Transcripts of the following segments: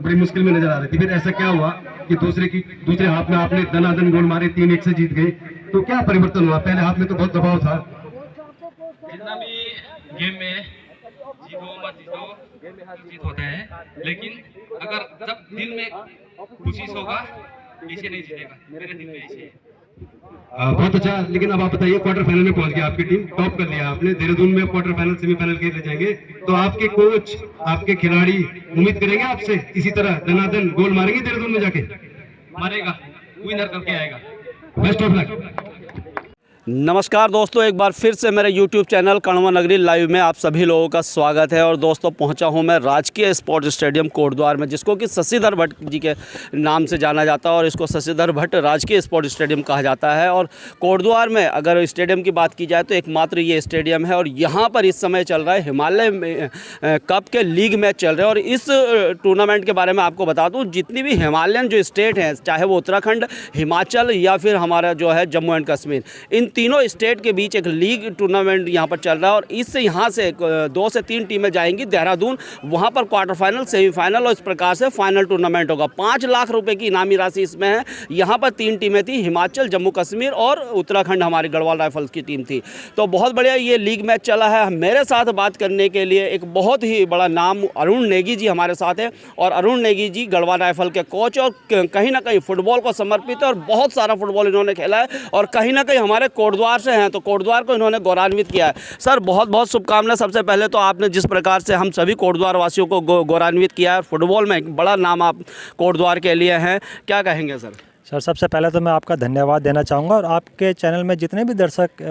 बड़ी मुश्किल में नजर आ रही थी। फिर ऐसा क्या हुआ कि दूसरे हाफ में आपने दनादन गोल मारे, 3-1 से जीत गए, तो क्या परिवर्तन हुआ? पहले हाफ में तो बहुत दबाव था। जितना भी गेम में जीतो मत जीतो, जीत होता है, लेकिन अगर जब दिल में खुशी होगा ऐसे नहीं जीतेगा। मेरे दिल में ऐसे है। बहुत अच्छा। लेकिन अब आप बताइए, क्वार्टर फाइनल में पहुंच गई आपकी टीम, टॉप कर लिया आपने, देहरादून में क्वार्टर फाइनल सेमीफाइनल के लिए जाएंगे, तो आपके कोच, आपके खिलाड़ी उम्मीद करेंगे आपसे इसी तरह दनादन गोल मारेंगे देहरादून में जाके? मारेगा, विनर करके आएगा। Best of luck. नमस्कार दोस्तों, एक बार फिर से मेरे YouTube चैनल कण्वा नगरी लाइव में आप सभी लोगों का स्वागत है। और दोस्तों, पहुंचा हूं मैं राजकीय स्पोर्ट्स स्टेडियम कोटद्वार में, जिसको कि शशिधर भट्ट जी के नाम से जाना जाता है और इसको शशिधर भट्ट राजकीय स्पोर्ट्स स्टेडियम कहा जाता है। और कोटद्वार में अगर स्टेडियम की बात की जाए तो एकमात्र ये स्टेडियम है और यहाँ पर इस समय चल रहा है हिमालय कप के लीग मैच चल रहे हैं। और इस टूर्नामेंट के बारे में आपको बता दूँ, जितनी भी हिमालयन जो स्टेट हैं, चाहे वो उत्तराखंड, हिमाचल या फिर हमारा जो है जम्मू एंड कश्मीर, इन तीनों स्टेट के बीच एक लीग टूर्नामेंट यहाँ पर चल रहा है। और इससे यहाँ से 2 से 3 टीमें जाएंगी देहरादून, वहाँ पर क्वार्टर फाइनल, सेमीफाइनल और इस प्रकार से फाइनल टूर्नामेंट होगा। 5 लाख रुपए की इनामी राशि इसमें है। यहाँ पर 3 टीमें थी, हिमाचल, जम्मू कश्मीर और उत्तराखंड, हमारी गढ़वाल राइफल्स की टीम थी। तो बहुत बढ़िया ये लीग मैच चला है। मेरे साथ बात करने के लिए एक बहुत ही बड़ा नाम अरुण नेगी जी हमारे साथ है। और अरुण नेगी जी गढ़वाल राइफल के कोच और कहीं ना कहीं फुटबॉल को समर्पित है और बहुत सारा फुटबॉल इन्होंने खेला है और कहीं ना कहीं हमारे कोटद्वार से हैं, तो कोटद्वार को इन्होंने गौरवान्वित किया है। सर, बहुत बहुत शुभकामनाएं। सबसे पहले तो आपने जिस प्रकार से हम सभी कोटद्वार वासियों को गौरवान्वित किया है, फुटबॉल में एक बड़ा नाम आप कोटद्वार के लिए हैं, क्या कहेंगे सर? सर, सबसे पहले तो मैं आपका धन्यवाद देना चाहूँगा और आपके चैनल में जितने भी दर्शक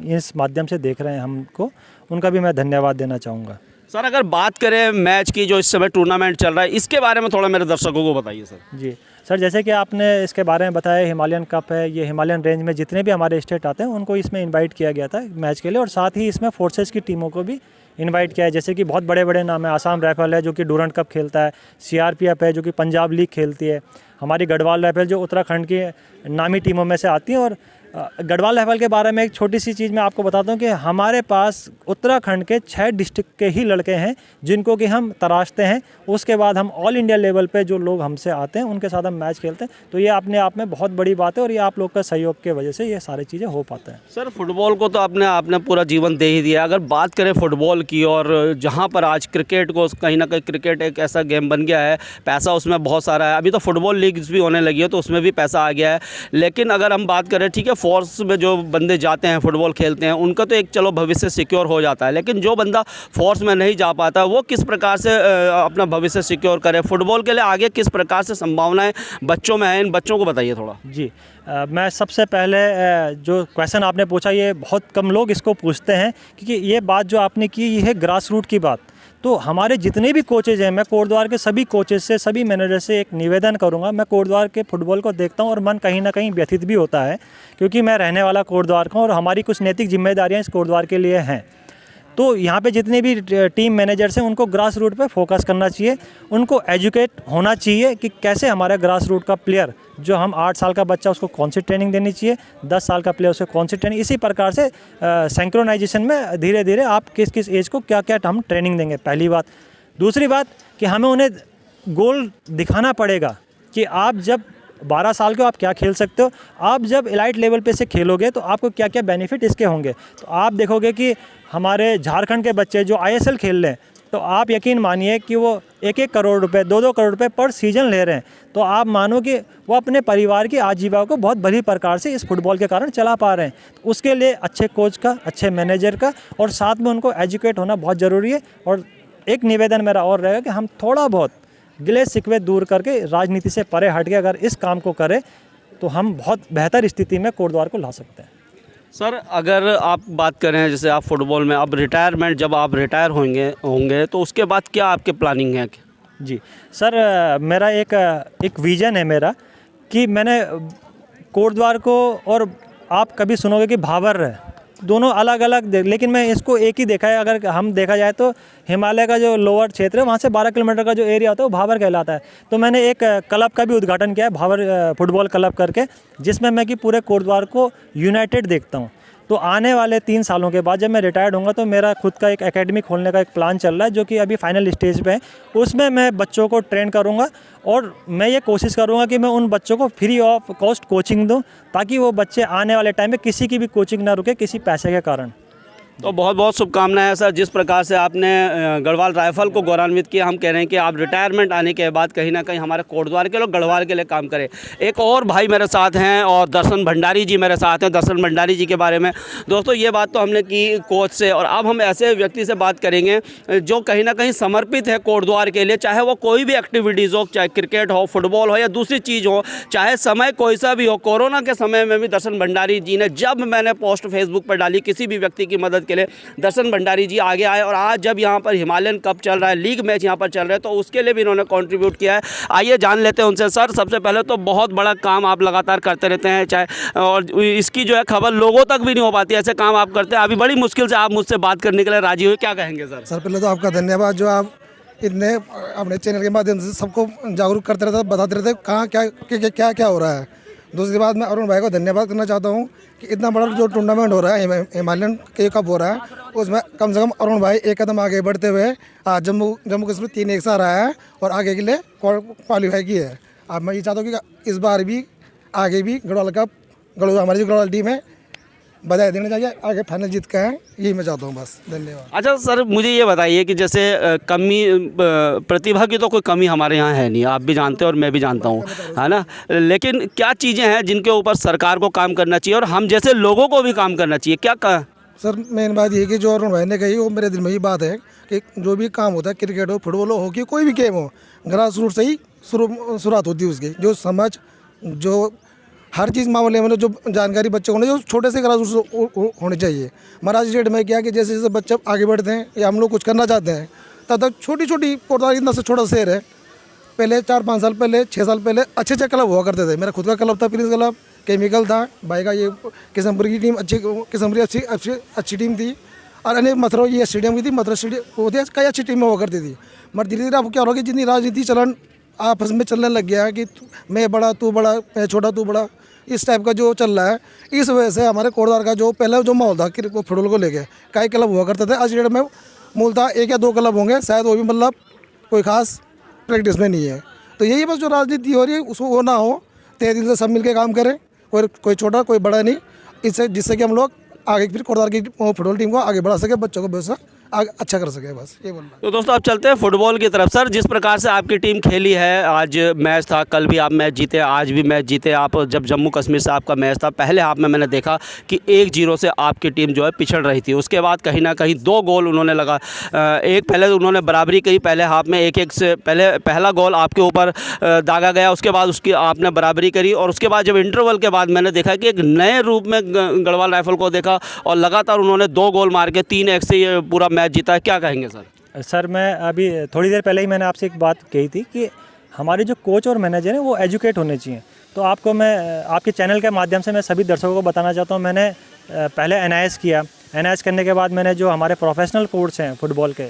इस माध्यम से देख रहे हैं हमको, उनका भी मैं धन्यवाद देना चाहूँगा। सर, अगर बात करें मैच की, जो इस समय टूर्नामेंट चल रहा है, इसके बारे में थोड़ा मेरे दर्शकों को बताइए सर। जी सर, जैसे कि आपने इसके बारे में बताया, हिमालयन कप है, ये हिमालयन रेंज में जितने भी हमारे स्टेट आते हैं उनको इसमें इनवाइट किया गया था मैच के लिए। और साथ ही इसमें फोर्सेस की टीमों को भी इनवाइट किया है। जैसे कि बहुत बड़े बड़े नाम है, आसाम राइफल है जो कि डूरंड कप खेलता है, CRPF है जो कि पंजाब लीग खेलती है, हमारी गढ़वाल राइफल जो उत्तराखंड की नामी टीमों में से आती है। और गढ़वाल राइफल के बारे में एक छोटी सी चीज़ मैं आपको बताता हूँ कि हमारे पास उत्तराखंड के 6 डिस्ट्रिक्ट के ही लड़के हैं जिनको कि हम तराशते हैं। उसके बाद हम ऑल इंडिया लेवल पे जो लोग हमसे आते हैं उनके साथ हम मैच खेलते हैं। तो ये अपने आप में बहुत बड़ी बात है और ये आप लोग का सहयोग की वजह से ये सारी चीज़ें हो पाता है। सर, फुटबॉल को तो आपने पूरा जीवन दे ही दिया। अगर बात करें फुटबॉल की, और जहाँ पर आज क्रिकेट को कहीं ना कहीं क्रिकेट एक ऐसा गेम बन गया है, पैसा उसमें बहुत सारा है। अभी तो फुटबॉल लीग्स भी होने लगी है तो उसमें भी पैसा आ गया है। लेकिन अगर हम बात करें, ठीक है, फोर्स में जो बंदे जाते हैं फुटबॉल खेलते हैं उनका तो एक चलो भविष्य सिक्योर हो जाता है, लेकिन जो बंदा फोर्स में नहीं जा पाता वो किस प्रकार से अपना भविष्य सिक्योर करे? फुटबॉल के लिए आगे किस प्रकार से संभावनाएं बच्चों में हैं, इन बच्चों को बताइए थोड़ा। जी, मैं सबसे पहले जो क्वेश्चन आपने पूछा, ये बहुत कम लोग इसको पूछते हैं, क्योंकि ये बात जो आपने की ये है ग्रास रूट की बात। तो हमारे जितने भी कोचेज़ हैं, मैं कोटद्वार के सभी कोचेज़ से, सभी मैनेजर से एक निवेदन करूंगा। मैं कोटद्वार के फुटबॉल को देखता हूं और मन कहीं ना कहीं व्यथित भी होता है, क्योंकि मैं रहने वाला कोटद्वार का हूं और हमारी कुछ नैतिक जिम्मेदारियां इस कोटद्वार के लिए हैं। तो यहाँ पे जितने भी टीम मैनेजर्स हैं उनको ग्रास रूट पे फोकस करना चाहिए, उनको एजुकेट होना चाहिए कि कैसे हमारा ग्रास रूट का प्लेयर, जो हम 8 साल का बच्चा उसको कौन सी ट्रेनिंग देनी चाहिए, 10 साल का प्लेयर उसको कौन सी ट्रेनिंग, इसी प्रकार से सिंक्रोनाइजेशन में धीरे धीरे आप किस किस एज को क्या क्या हम ट्रेनिंग देंगे, पहली बात। दूसरी बात कि हमें उन्हें गोल दिखाना पड़ेगा कि आप जब 12 साल के हो आप क्या खेल सकते हो, आप जब एलाइट लेवल पे से खेलोगे तो आपको क्या क्या बेनिफिट इसके होंगे। तो आप देखोगे कि हमारे झारखंड के बच्चे जो ISL खेल रहे हैं, तो आप यकीन मानिए कि वो 1-1 करोड़ रुपए, 2-2 करोड़ रुपए पर सीजन ले रहे हैं। तो आप मानो कि वो अपने परिवार की आजीविका को बहुत बड़ी प्रकार से इस फुटबॉल के कारण चला पा रहे हैं। तो उसके लिए अच्छे कोच का, अच्छे मैनेजर का और साथ में उनको एजुकेट होना बहुत ज़रूरी है। और एक निवेदन मेरा और रहेगा कि हम थोड़ा बहुत गिले शिकवे दूर करके, राजनीति से परे हट के अगर इस काम को करें तो हम बहुत बेहतर स्थिति में कोटद्वार को ला सकते हैं। सर, अगर आप बात करें, जैसे आप फुटबॉल में अब रिटायरमेंट, जब आप रिटायर होंगे तो उसके बाद क्या आपके प्लानिंग है? जी सर, मेरा एक विज़न है मेरा कि मैंने कोटद्वार को, और आप कभी सुनोगे कि भाबर है, दोनों अलग अलग, लेकिन मैं इसको एक ही देखा है। अगर हम देखा जाए तो हिमालय का जो लोअर क्षेत्र है वहाँ से 12 किलोमीटर का जो एरिया होता है वो भाबर कहलाता है। तो मैंने एक क्लब का भी उद्घाटन किया है, भाबर फुटबॉल क्लब करके, जिसमें मैं कि पूरे कोटद्वार को यूनाइटेड देखता हूँ। तो आने वाले 3 सालों के बाद जब मैं रिटायर्ड होऊंगा तो मेरा खुद का एक एकेडमी खोलने का एक प्लान चल रहा है, जो कि अभी फाइनल स्टेज पे है। उसमें मैं बच्चों को ट्रेन करूंगा और मैं ये कोशिश करूंगा कि मैं उन बच्चों को फ्री ऑफ कॉस्ट कोचिंग दूं, ताकि वो बच्चे आने वाले टाइम में किसी की भी कोचिंग ना रुके किसी पैसे के कारण। तो बहुत बहुत शुभकामनाएं सर। जिस प्रकार से आपने गढ़वाल राइफल को गौरवान्वित किया, हम कह रहे हैं कि आप रिटायरमेंट आने के बाद कहीं ना कहीं हमारे कोटद्वार के लोग गढ़वाल के लिए काम करें। एक और भाई मेरे साथ हैं और दर्शन भंडारी जी मेरे साथ हैं। दर्शन भंडारी जी के बारे में दोस्तों ये बात तो हमने की कोच से, और अब हम ऐसे व्यक्ति से बात करेंगे जो कहीं ना कहीं समर्पित है कोटद्वार के लिए, चाहे वो कोई भी एक्टिविटीज़ हो, चाहे क्रिकेट हो, फुटबॉल हो या दूसरी चीज़ हो, चाहे समय कोई सा भी हो। कोरोना के समय में भी दर्शन भंडारी जी ने, जब मैंने पोस्ट फेसबुक पर डाली किसी भी व्यक्ति की मदद के लिए, दर्शन भंडारी जी आगे आए, और आज जब यहाँ पर हिमालयन कप चल रहा है, लीग मैच यहाँ पर चल रहे हैं, तो उसके लिए भी इन्होंने कंट्रीब्यूट किया है। आइए जान लेते हैं उनसे। सर सबसे पहले तो बहुत बड़ा काम आप लगातार करते रहते हैं, चाहे और इसकी जो है खबर लोगों तक भी नहीं हो पाती, ऐसे काम आप करते हैं। अभी बड़ी मुश्किल से आप मुझसे बात करने के लिए राजी हुए, क्या कहेंगे सर? सर पहले तो आपका धन्यवाद, जो आप इतने अपने चैनल के माध्यम से सबको जागरूक करते रहते, बताते रहते कहाँ क्या क्या हो रहा है। दूसरी बात, मैं अरुण भाई को धन्यवाद करना चाहता हूँ कि इतना बड़ा जो टूर्नामेंट हो रहा है, हिमालयन के कप हो रहा है, उसमें कम से कम अरुण भाई एक कदम आगे बढ़ते हुए आज जम्मू कश्मीर 3 एक साथ रहा है और आगे के लिए क्वालिफाई की है। अब मैं ये चाहता हूँ कि इस बार भी आगे भी गढ़वाल कप, हमारी जो गढ़वाल टीम है, बधाई देना चाहिए, आगे फाइनल जीत का है, यही मैं चाहता हूँ बस। धन्यवाद। अच्छा सर मुझे ये बताइए कि जैसे कमी, प्रतिभा की तो कोई कमी हमारे यहाँ है नहीं, आप भी जानते हैं और मैं भी जानता हूँ, है ना, लेकिन क्या चीज़ें हैं जिनके ऊपर सरकार को काम करना चाहिए और हम जैसे लोगों को भी काम करना चाहिए, क्या कहा? सर मेन बात ये कि जो अरुण भाई ने कही वो मेरे दिल में ही बात है कि जो भी काम होता है, क्रिकेट हो, फुटबॉल हो, हॉकी, कोई भी गेम हो, ग्रास रूट से ही शुरुआत होती है उसकी। जो समझ, जो हर चीज़ मामले में जो जानकारी बच्चों को जो छोटे से ग्रास रूट होनी चाहिए। महाराज डेट में क्या कि जैसे जैसे बच्चे आगे बढ़ते हैं या हम लोग कुछ करना चाहते हैं, तब तक छोटी छोटी कोटद्वार इतना से छोटा शहर है, पहले 4-5 साल पहले, 6 साल पहले अच्छे क्लब हुआ करते थे। मेरा खुद का क्लब था, प्रिंस क्लब, केमिकल था, भाई का ये किशनपुर की टीम किशनपुर अच्छी टीम थी, और अनेक मथुरा ये स्टेडियम की थी, मथुरा स्टेडियम होती है, कई अच्छी टीमें हुआ करती थी। मगर धीरे धीरे अब क्या हो रहा है कि जितनी राजनीति चलन आपस में चलने लग गया है कि मैं बड़ा तू बड़ा, मैं छोटा तू बड़ा, इस टाइप का जो चल रहा है, इस वजह से हमारे कोटद्वार का जो पहले जो माहौल था फुटबॉल को लेके, कई क्लब हुआ करते थे। आज डेट में मूलतः 1 या 2 क्लब होंगे शायद, वो भी मतलब कोई खास प्रैक्टिस में नहीं है। तो यही बस जो राजनीति हो रही है उसको वो ना हो, तहे दिल से सब मिलकर काम करें, कोई छोटा कोई बड़ा नहीं, इससे जिससे कि हम लोग आगे फिर कोटद्वार की फुटबॉल टीम को आगे बढ़ा सके, बच्चों को व्यवस्था आगे अच्छा कर सके, बस ये बोलना। तो दोस्तों अब चलते हैं फुटबॉल की तरफ। सर जिस प्रकार से आपकी टीम खेली है, आज मैच था, कल भी आप मैच जीते, आज भी मैच जीते आप। जब जम्मू कश्मीर से आपका मैच था, पहले हाफ में मैंने देखा कि 1-0 से आपकी टीम जो है पिछड़ रही थी, उसके बाद कहीं ना कहीं 2 गोल उन्होंने लगा, एक पहले उन्होंने बराबरी की, पहले हाफ में 1-1 से पहले पहला गोल आपके ऊपर दागा गया, उसके बाद उसकी आपने बराबरी करी, और उसके बाद जब इंटरवल के बाद मैंने देखा कि एक नए रूप में गढ़वाल राइफल को देखा और लगातार उन्होंने 2 गोल मार के 3-1 से ये पूरा मैच जीता है। क्या कहेंगे सर? सर मैं अभी थोड़ी देर पहले ही मैंने आपसे एक बात कही थी कि हमारे जो कोच और मैनेजर हैं वो एजुकेट होने चाहिए। तो आपको मैं आपके चैनल के माध्यम से मैं सभी दर्शकों को बताना चाहता हूँ, मैंने पहले NIS किया, NIS करने के बाद मैंने जो हमारे प्रोफेशनल कोच हैं फुटबॉल के,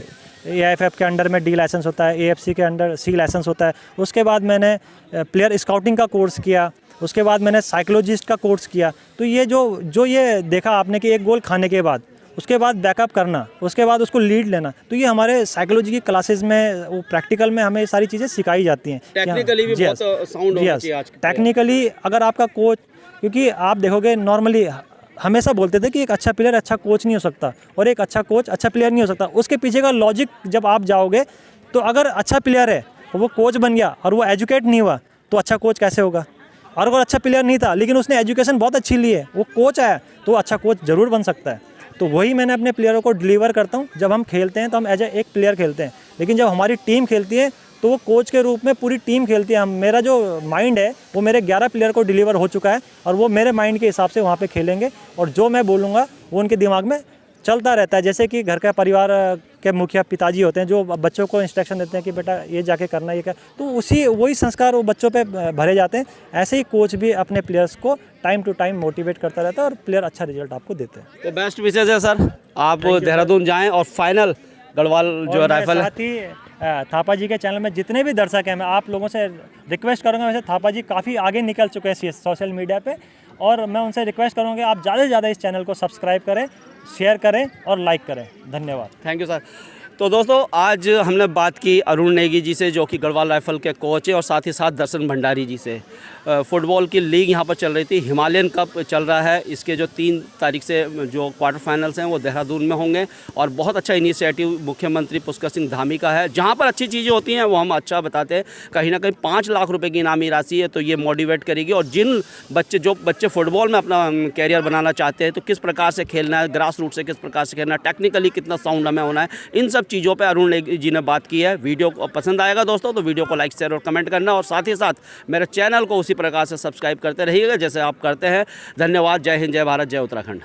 AIFF के अंडर में D लाइसेंस होता है, AFC के अंडर C लाइसेंस होता है, उसके बाद मैंने प्लेयर स्काउटिंग का कोर्स किया, उसके बाद मैंने साइकोलॉजिस्ट का कोर्स किया। तो ये जो ये देखा आपने कि 1 गोल खाने के बाद उसके बाद बैकअप करना, उसके बाद उसको लीड लेना, तो ये हमारे साइकोलॉजी की क्लासेस में, वो प्रैक्टिकल में हमें ये सारी चीज़ें सिखाई जाती हैं। टेक्निकली भी बहुत साउंड होना चाहिए आज। टेक्निकली अगर आपका कोच, क्योंकि आप देखोगे नॉर्मली हमेशा बोलते थे कि एक अच्छा प्लेयर अच्छा कोच नहीं हो सकता और एक अच्छा कोच अच्छा प्लेयर नहीं हो सकता। उसके पीछे का लॉजिक जब आप जाओगे तो अगर अच्छा प्लेयर है वो कोच बन गया और वो एजुकेट नहीं हुआ तो अच्छा कोच कैसे होगा? और अगर अच्छा प्लेयर नहीं था लेकिन उसने एजुकेशन बहुत अच्छी ली है, वो कोच आया, तो अच्छा कोच ज़रूर बन सकता है। तो वही मैंने अपने प्लेयरों को डिलीवर करता हूँ। जब हम खेलते हैं तो हम एज एक प्लेयर खेलते हैं, लेकिन जब हमारी टीम खेलती है तो वो कोच के रूप में पूरी टीम खेलती है। मेरा जो माइंड है वो मेरे 11 प्लेयर को डिलीवर हो चुका है और वो मेरे माइंड के हिसाब से वहाँ पे खेलेंगे और जो मैं बोलूँगा वो उनके दिमाग में चलता रहता है। जैसे कि घर का परिवार के मुखिया पिताजी होते हैं जो बच्चों को इंस्ट्रक्शन देते हैं कि बेटा ये जाके करना, ये क्या, तो वही संस्कार वो बच्चों पे भरे जाते हैं। ऐसे ही कोच भी अपने प्लेयर्स को टाइम टू टाइम मोटिवेट करता रहता है और प्लेयर अच्छा रिजल्ट आपको देते हैं। तो बेस्ट विशेष है सर, आप देहरादून जाएँ और फाइनल गढ़वाल जो राइफल है। साथ ही थापा जी के चैनल में जितने भी दर्शक हैं, मैं आप लोगों से रिक्वेस्ट करूंगा, वैसे थापा जी काफ़ी आगे निकल चुके हैं सोशल मीडिया पे और मैं उनसे रिक्वेस्ट करूँगा आप ज़्यादा से ज़्यादा इस चैनल को सब्सक्राइब करें, शेयर करें और लाइक करें। धन्यवाद। Thank you sir. तो दोस्तों आज हमने बात की अरुण नेगी जी से, जो कि गढ़वाल राइफल के कोच है, और साथ ही साथ दर्शन भंडारी जी से। फुटबॉल की लीग यहाँ पर चल रही थी, हिमालयन कप चल रहा है। इसके जो 3 तारीख से जो क्वार्टर फाइनल्स हैं वो देहरादून में होंगे, और बहुत अच्छा इनिशिएटिव मुख्यमंत्री पुष्कर सिंह धामी का है। जहाँ पर अच्छी चीज़ें होती हैं वो हम अच्छा बताते हैं। कहीं ना कहीं 5 लाख रुपए की इनामी राशि है, तो ये मोटिवेट करेगी। और जिन बच्चे फुटबॉल में अपना कैरियर बनाना चाहते हैं, तो किस प्रकार से खेलना है, ग्रास रूट से किस प्रकार से खेलना है, टेक्निकली कितना साउंड हमें होना है, इन सब चीज़ों पे अरुण नेगी जी ने बात की है। वीडियो को पसंद आएगा दोस्तों तो वीडियो को लाइक, शेयर और कमेंट करना, और साथ ही साथ मेरे चैनल को उसी प्रकार से सब्सक्राइब करते रहिएगा जैसे आप करते हैं। धन्यवाद। जय हिंद, जय भारत, जय उत्तराखंड।